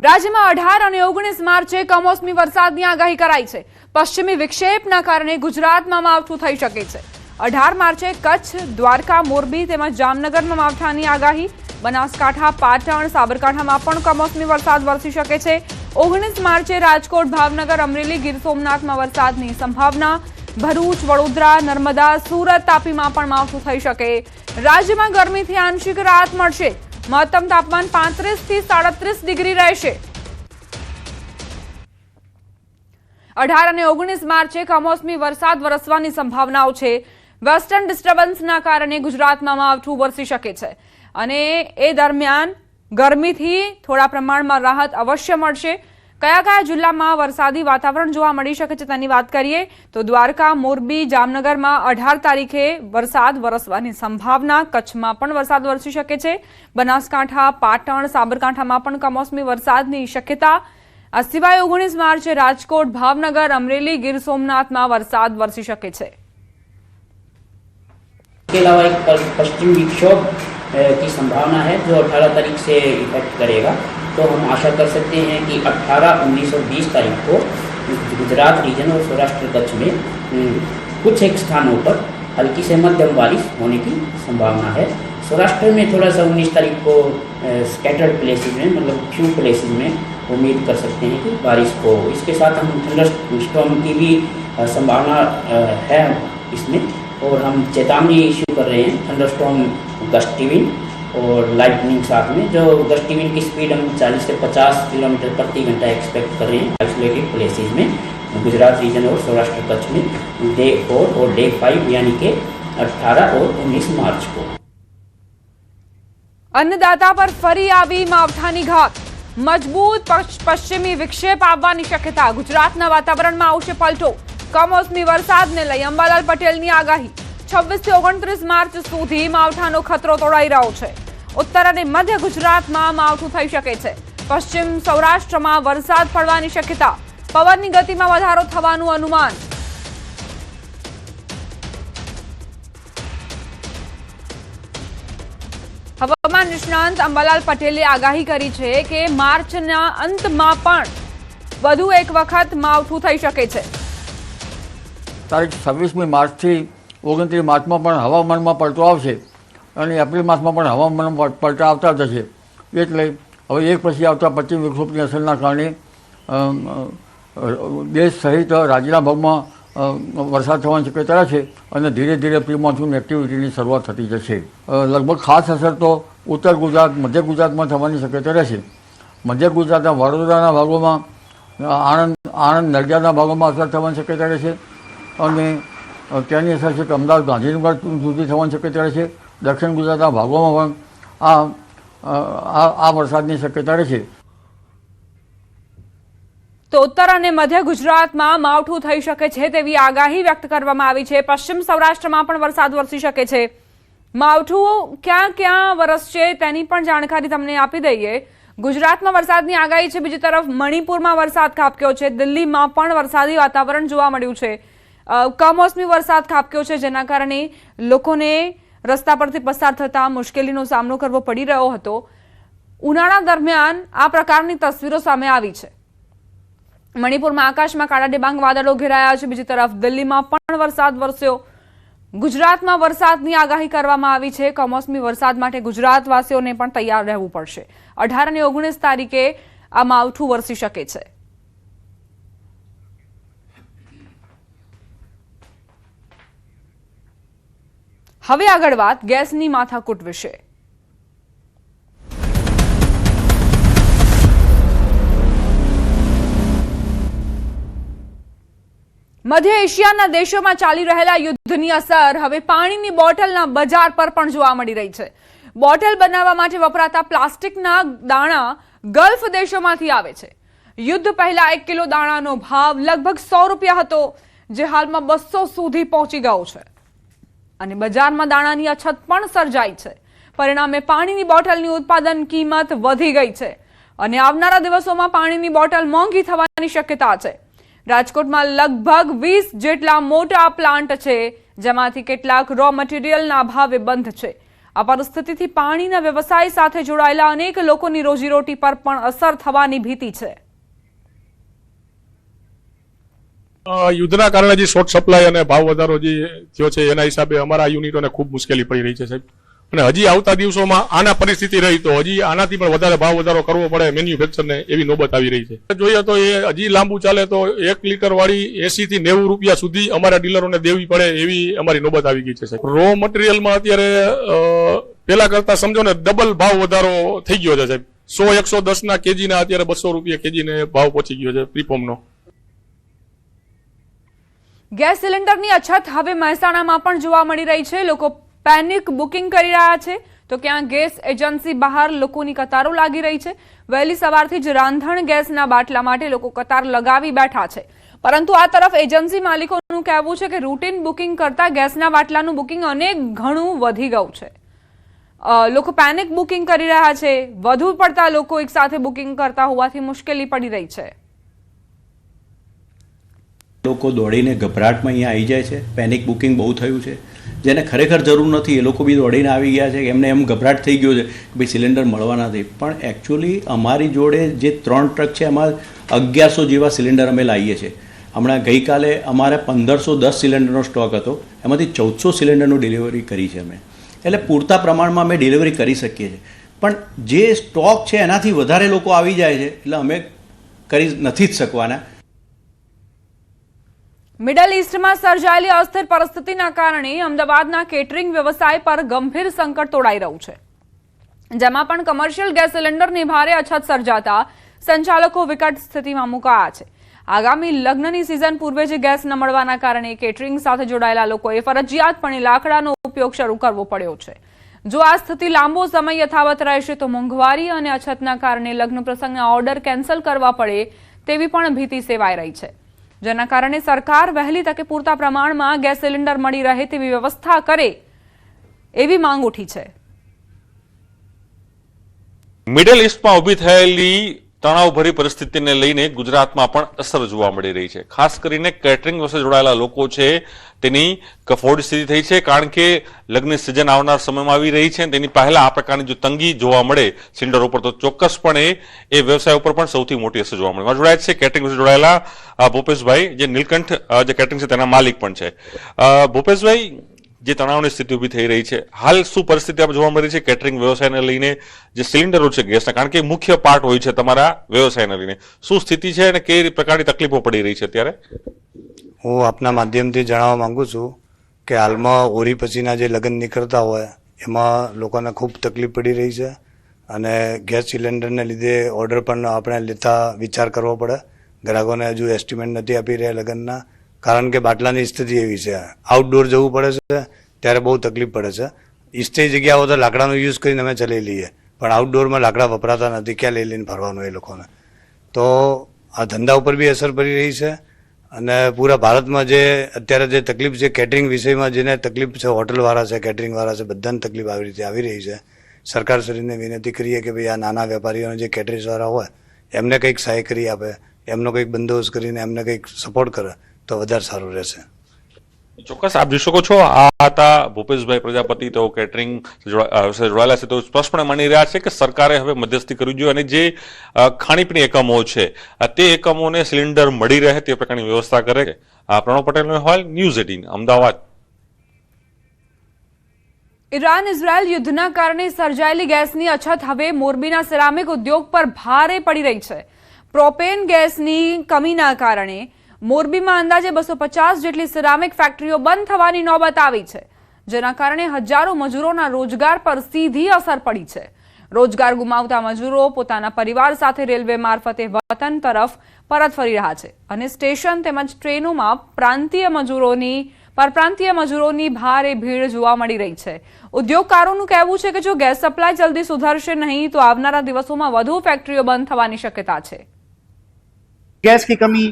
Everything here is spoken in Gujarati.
રાજ્યમાં 18 અને 19 માર્ચે કમોસમી વરસાદની આગાહી કરાઈ છે। પશ્ચિમી વિક્ષેપના કારણે ગુજરાતમાં માવઠું થઈ શકે છે। 18 માર્ચે કચ્છ, દ્વારકા, મોરબી તેમજ જામનગરમાં માવઠાની આગાહી। બનાસકાંઠા, પાટણ, સાબરકાંઠામાં પણ કમોસમી વરસાદ વરસી શકે છે। 19 માર્ચે રાજકોટ, ભાવનગર, અમરેલી, ગીર સોમનાથમાં વરસાદની સંભાવના। ભરૂચ, વડોદરા, નર્મદા, સુરત, તાપીમાં પણ માવઠું થઈ શકે। રાજ્યમાં ગરમીથી આંશિક રાહત મળશે। મહત્તમ તાપમાન 35 થી 37 ડિગ્રી રહેશે। 18 અને 19 માર્ચે કમોસમી વરસાદ વરસવાની સંભાવનાઓ છે। વેસ્ટર્ન ડિસ્ટર્બન્સના કારણે ગુજરાતમાં માવઠું વરસી શકે છે અને એ દરમિયાન ગરમીથી થોડા પ્રમાણમાં રાહત અવશ્ય મળશે। કયા કયા જિલ્લામાં વરસાદી વાતાવરણ જોવા મળી શકે છે તેની વાત કરીએ તો દ્વારકા, મોરબી, જામનગરમાં 18 તારીખે વરસાદ વરસવાની સંભાવના। કચ્છમાં પણ વરસાદ વરસી શકે છે। બનાસકાંઠા, પાટણ, સાબરકાંઠામાં પણ કમોસમી વરસાદની શક્યતા। આ સિવાય 19 માર્ચે રાજકોટ, ભાવનગર, અમરેલી, ગીર સોમનાથમાં વરસાદ વરસી શકે છે। इसके अलावा एक पश्चिम विक्षोभ की संभावना है जो 18 तारीख से इफेक्ट करेगा। तो हम आशा कर सकते हैं कि 18, 19 और 20 तारीख को गुजरात रीजन और सौराष्ट्र कच्छ में कुछ एक स्थानों पर हल्की से मध्यम बारिश होने की संभावना है। सौराष्ट्र में थोड़ा सा 19 तारीख को स्कैटर्ड प्लेसेस में मतलब फ्यू प्लेसेस में उम्मीद कर सकते हैं कि बारिश हो। इसके साथ हम थंडर स्टॉर्म की भी संभावना है इसमें और हम चेतावनी इश्यू कर रहे हैं थंडर स्टॉर्म गस्टी विंड और लाइटनिंग साथ में। जो गस्टी विंड की स्पीड हम 40 से 50 किलोमीटर प्रति घंटा एक्सपेक्ट कर रहे हैं आइसोलेटेड प्लेसेस में गुजरात रीजन और सौराष्ट्र कच्छ में डे 4 और डे 5 यानी कि 18 और 19 मार्च को। अन्नदाता पर फरी आवी मावठानी घात। मजबूत पश्चिमी विक्षेप आवવાની શક્યતા। ગુજરાતના વાતાવરણમાં આવશે પલટો। કમોસમી વરસાદને લઈ અંબાલાલ પટેલની આગાહી। 26 થી 29 માર્ચ સુધી માવઠાનો ખતરો તોડાઈ રહ્યો છે। ઉત્તર અને મધ્ય ગુજરાતમાં માવઠું થઈ શકે છે। પશ્ચિમ સૌરાષ્ટ્રમાં વરસાદ પડવાની શક્યતા। પવનની ગતિમાં વધારો થવાનું અનુમાન। હવામાન નિષ્ણાંત અંબાલાલ પટેલે આગાહી કરી છે કે માર્ચના અંતમાં પણ વધુ એક વખત માવઠું થઈ શકે છે। તારીખ 26મી માર્ચથી 29 માર્ચમાં પણ હવામાનમાં પલટો આવશે અને એપ્રિલ માસમાં પણ હવામાનમાં પલટા આવતા જશે। એટલે હવે એક પછી આવતા પશ્ચિમ વિક્ષોભની અસરના કારણે દેશ સહિત રાજ્યના ભાગમાં વરસાદ થવાની શક્યતા છે અને ધીરે ધીરે પ્રી મોન્સૂન એક્ટિવિટીની શરૂઆત થતી જશે। લગભગ ખાસ અસર તો ઉત્તર ગુજરાત, મધ્ય ગુજરાતમાં થવાની શક્યતા રહેશે। મધ્ય ગુજરાતના વડોદરાના ભાગોમાં, આણંદ, નડિયાદના ભાગોમાં અસર થવાની શક્યતા રહેશે અને તેની અસર છે કે અમદાવાદ, ગાંધીનગર સુધી થવાની શક્યતા રહેશે। દક્ષિણ ગુજરાતના ભાગોમાં પણ આ વરસાદની શક્યતા રહેશે। તો ઉત્તર અને મધ્ય ગુજરાતમાં માવઠું થઈ શકે છે તેવી આગાહી વ્યક્ત કરવામાં આવી છે। પશ્ચિમ સૌરાષ્ટ્રમાં પણ વરસાદ વરસી શકે છે। માવઠું ક્યાં ક્યાં વરસશે તેની પણ જાણકારી તમને આપી દઈએ। ગુજરાતમાં વરસાદની આગાહી છે। બીજી તરફ મણિપુરમાં વરસાદ ખાબક્યો છે। દિલ્હીમાં પણ વરસાદી વાતાવરણ જોવા મળ્યું છે। કમોસમી વરસાદ ખાબક્યો છે જેના કારણે લોકોને રસ્તા પરથી પસાર થતા મુશ્કેલીનો સામનો કરવો પડી રહ્યો હતો। ઉનાળા દરમિયાન આ પ્રકારની તસવીરો સામે આવી છે। મણિપુરમાં આકાશમાં કાળા ડિબાંગ વાદળો ઘેરાયા છે। બીજી તરફ દિલ્હીમાં પણ વરસાદ વરસ્યો। ગુજરાતમાં વરસાદની આગાહી કરવામાં આવી છે। કમોસમી વરસાદ માટે ગુજરાતવાસીઓને પણ તૈયાર રહેવું પડશે। 18 અને 19 તારીખે આ માવઠું વરસી શકે છે। હવે આગળ વાત ગેસની માથાકૂટ વિશે। મધ્ય એશિયાના દેશોમાં ચાલી રહેલા યુદ્ધની અસર હવે પાણીની બોટલના બજાર પર પણ જોવા મળી રહી છે। બોટલ બનાવવા માટે વપરાતા પ્લાસ્ટિકના દાણા ગલ્ફ દેશોમાંથી આવે છે। યુદ્ધ પહેલા 1 કિલો દાણાનો ભાવ લગભગ 100 રૂપિયા હતો જે હાલમાં 200 સુધી પહોંચી ગયો છે અને બજારમાં દાણાની અછત પણ સર્જાઈ છે। પરિણામે પાણીની બોટલની ઉત્પાદન કિંમત વધી ગઈ છે અને આવનારા દિવસોમાં પાણીની બોટલ મોંઘી થવાની શક્યતા છે। રાજકોટમાં લગભગ 20 જેટલા મોટા પ્લાન્ટ છે જેમાંથી કેટલાક રો મટીરીયલના ભાવે બંધ છે। આ પરિસ્થિતિથી પાણીના વ્યવસાય સાથે જોડાયેલા અનેક લોકોની રોજીરોટી પર પણ અસર થવાની ભીતિ છે. યુદ્ધના કારણે જે શોર્ટ સપ્લાય અને ભાવ વધારો જે થયો છે એના હિસાબે અમારા યુનિટોને ખૂબ મુશ્કેલી પડી રહી છે સાહેબ. અને હજી આવતા દિવસોમાં આના પરિસ્થિતિ રહી તો હજી આનાથી પણ વધારે ભાવ વધારો કરવો પડે મેન્યુફેક્ચરને એવી નોબત આવી રહી છે. જોઈએ તો એ હજી લાંબુ ચાલે તો 1 લીટર વાળી 80 થી 90 રૂપિયા સુધી અમારા ડીલરોને દેવી પડે એવી અમારી નોબત આવી ગઈ છે સાહેબ. રો મટીરિયલમાં અત્યારે પેલા કરતા સમજો ને ડબલ ભાવ વધારો થઈ ગયો છે સાહેબ. 100-110 ના કેજીના અત્યારે 200 રૂપિયા કેજીને ભાવ પહોંચી ગયો છે પ્રીપોમનો. ગેસ સિલિન્ડરની અછત હવે મહેસાણામાં પણ જોવા મળી રહી છે. લોકો પેનિક બુકિંગ કરી રહ્યા છે તો ક્યાં ગેસ એજન્સી બહાર લોકોની કતારો લાગી રહી છે. વહેલી સવારથી જ રાંધણ ગેસના બાટલા માટે લોકો કતાર લગાવી બેઠા છે. પરંતુ આ તરફ એજન્સી માલિકોનું કહેવું છે કે રૂટીન બુકિંગ કરતા ગેસના બાટલાનું બુકિંગ અનેક ઘણું વધી ગયું છે. લોકો પેનિક બુકિંગ કરી રહ્યા છે. વધુ પડતા લોકો એક સાથે બુકિંગ કરતા હોવાથી મુશ્કેલી પડી રહી છે. લોકો દોડીને ગભરાટમાં અહીંયા આવી જાય છે. પેનિક બુકિંગ બહુ થયું છે. જેને ખરેખર જરૂર નથી એ લોકો બી દોડીને આવી ગયા છે. એમને એમ ગભરાટ થઈ ગયો છે કે ભાઈ સિલિન્ડર મળવા નથી. પણ એકચ્યુઅલી અમારી જોડે જે 3 ટ્રક છે એમાં 1100 જેવા સિલિન્ડર અમે લાવીએ છીએ. હમણાં ગઈકાલે અમારે 1510 સિલિન્ડરનો સ્ટોક હતો. એમાંથી 1400 સિલિન્ડરનું ડિલિવરી કરી છે અમે. એટલે પૂરતા પ્રમાણમાં અમે ડિલિવરી કરી શકીએ છીએ. પણ જે સ્ટોક છે એનાથી વધારે લોકો આવી જાય છે એટલે અમે કરી નથી જ શકવાના. મિડલ ઈસ્ટમાં સર્જાયેલી અસ્થિર પરિસ્થિતિના કારણે અમદાવાદના કેટરિંગ વ્યવસાય પર ગંભીર સંકટ તોડાઈ રહ્યું છે. જેમાં પણ કમર્શિયલ ગેસ સિલિન્ડરની ભારે અછત સર્જાતા સંચાલકો વિકટ સ્થિતિમાં મુકાયા છે. આગામી લગ્નની સિઝન પૂર્વે જ ગેસ ન મળવાના કારણે કેટરિંગ સાથે જોડાયેલા લોકોએ ફરજિયાતપણે લાકડાનો ઉપયોગ શરૂ કરવો પડ્યો છે. જો આ સ્થિતિ લાંબો સમય યથાવત રહેશે તો મોંઘવારી અને અછતના કારણે લગ્ન પ્રસંગના ઓર્ડર કેન્સલ કરવા પડે તેવી પણ ભીતિ સેવાઈ રહી છે. જેના કારણે સરકાર વહેલી તકે પૂરતા પ્રમાણમાં ગેસ સિલિન્ડર મળી રહે તેવી વ્યવસ્થા કરે એવી માંગ ઉઠી છે. મિડલ ઈસ્ટમાં ઊભી થયેલી તણાવભરી પરિસ્થિતિને લઈને ગુજરાતમાં પણ અસર જોવા મળી રહી છે. ખાસ કરીને કેટરિંગ સાથે જોડાયેલા લોકો છે તેની કફોડી સ્થિતિ થઈ છે. કારણ કે લગ્ન સિઝન આવનાર સમયમાં આવી રહી છે. તેની પહેલા આ પ્રકારની જો તંગી જોવા મળે સિલિન્ડર ઉપર તો ચોક્કસપણે એ વ્યવસાય ઉપર પણ સૌથી મોટી અસર જોવા મળે. જોડાયા છે કેટરિંગ સાથે જોડાયેલા ભૂપેશભાઈ, જે નીલકંઠ જે કેટરિંગ છે તેના માલિક પણ છે. ભૂપેશભાઈ, જે તણાવની સ્થિતિ ઊભી થઈ રહી છે, હાલ શું પરિસ્થિતિ આપણે જોવા મળી છે કેટરિંગ વ્યવસાયને લઈને? જે સિલિન્ડરો છે ગેસના, કારણ કે મુખ્ય પાર્ટ હોય છે તમારા વ્યવસાયને લઈને, શું સ્થિતિ છે અને કઈ પ્રકારની તકલીફો પડી રહી છે અત્યારે? હું આપના માધ્યમથી જણાવવા માંગુ છું કે હાલમાં હોળી પછીના જે લગ્ન નીકળતા હોય એમાં લોકોને ખૂબ તકલીફ પડી રહી છે. અને ગેસ સિલિન્ડરને લીધે ઓર્ડર પણ આપણે લેતા વિચાર કરવો પડે. ગ્રાહકોને હજુ એસ્ટિમેટ નથી આપી રહ્યા લગ્નના, કારણ કે બાટલાની સ્થિતિ એવી છે. આઉટડોર જવું પડે છે ત્યારે બહુ તકલીફ પડે છે. ઈસ્ટે જગ્યાઓ તો લાકડાનો યુઝ કરીને અમે ચલાવી લઈએ, પણ આઉટડોરમાં લાકડા વપરાતા નથી. ક્યાં લઈ લઈને ફરવાનું એ લોકોને? તો આ ધંધા ઉપર બી અસર પડી રહી છે. અને પૂરા ભારતમાં જે અત્યારે જે તકલીફ છે કેટરિંગ વિષયમાં, જેને તકલીફ છે, હોટલવાળા છે, કેટરિંગવાળા છે, બધાને તકલીફ આવી રીતે આવી રહી છે. સરકારશ્રીને વિનંતી કરીએ કે ભાઈ આ નાના વેપારીઓને જે કેટરિંગ્સવાળા હોય એમને કંઈક સહાય કરી આપે, એમનો કંઈક બંદોબસ્ત કરીને એમને કંઈક સપોર્ટ કરે તો વધારે સારું રહેશે. ચોક્કસ આપ જોઈ શકો છો, આ હતા ભૂપેશભાઈ પ્રજાપતિ. તેઓ કેટરિંગ જોડાયેલા છે. તો સ્પષ્ટપણે માની રહ્યા છે કે સરકારે હવે મધ્યસ્થી કરવી જોઈએ અને જે ખાણીપીણી એકમો છે તે એકમોને સિલિન્ડર મળી રહે તે પ્રકારની વ્યવસ્થા કરે. પ્રણવ પટેલનો અહેવાલ, ન્યૂઝ 18 અમદાવાદ. ઈરાન ઇઝરાયલ યુદ્ધના કારણે સર્જાયેલી ગેસની અછત હવે મોરબીના સિરામિક ઉદ્યોગ પર ભારે પડી રહી છે. પ્રોપેન ગેસની કમીના કારણે મોરબીમાં અંદાજે 250 જેટલી સિરામિક ફેક્ટરીઓ બંધ થવાની નોબત આવી છે. જેના કારણે હજારો મજૂરોના રોજગાર પર સીધી અસર પડી છે. રોજગાર ગુમાવતા મજૂરો પોતાના પરિવાર સાથે રેલવે મારફતે વતન તરફ પરત ફરી રહ્યા છે અને સ્ટેશન તેમજ ટ્રેનોમાં પરપ્રાંતીય મજૂરોની ભારે ભીડ જોવા મળી રહી છે. ઉદ્યોગકારોનું કહેવું છે કે જો ગેસ સપ્લાય જલ્દી સુધરશે નહીં તો આવનારા દિવસોમાં વધુ ફેક્ટરીઓ બંધ થવાની શક્યતા છે. गैस की कमी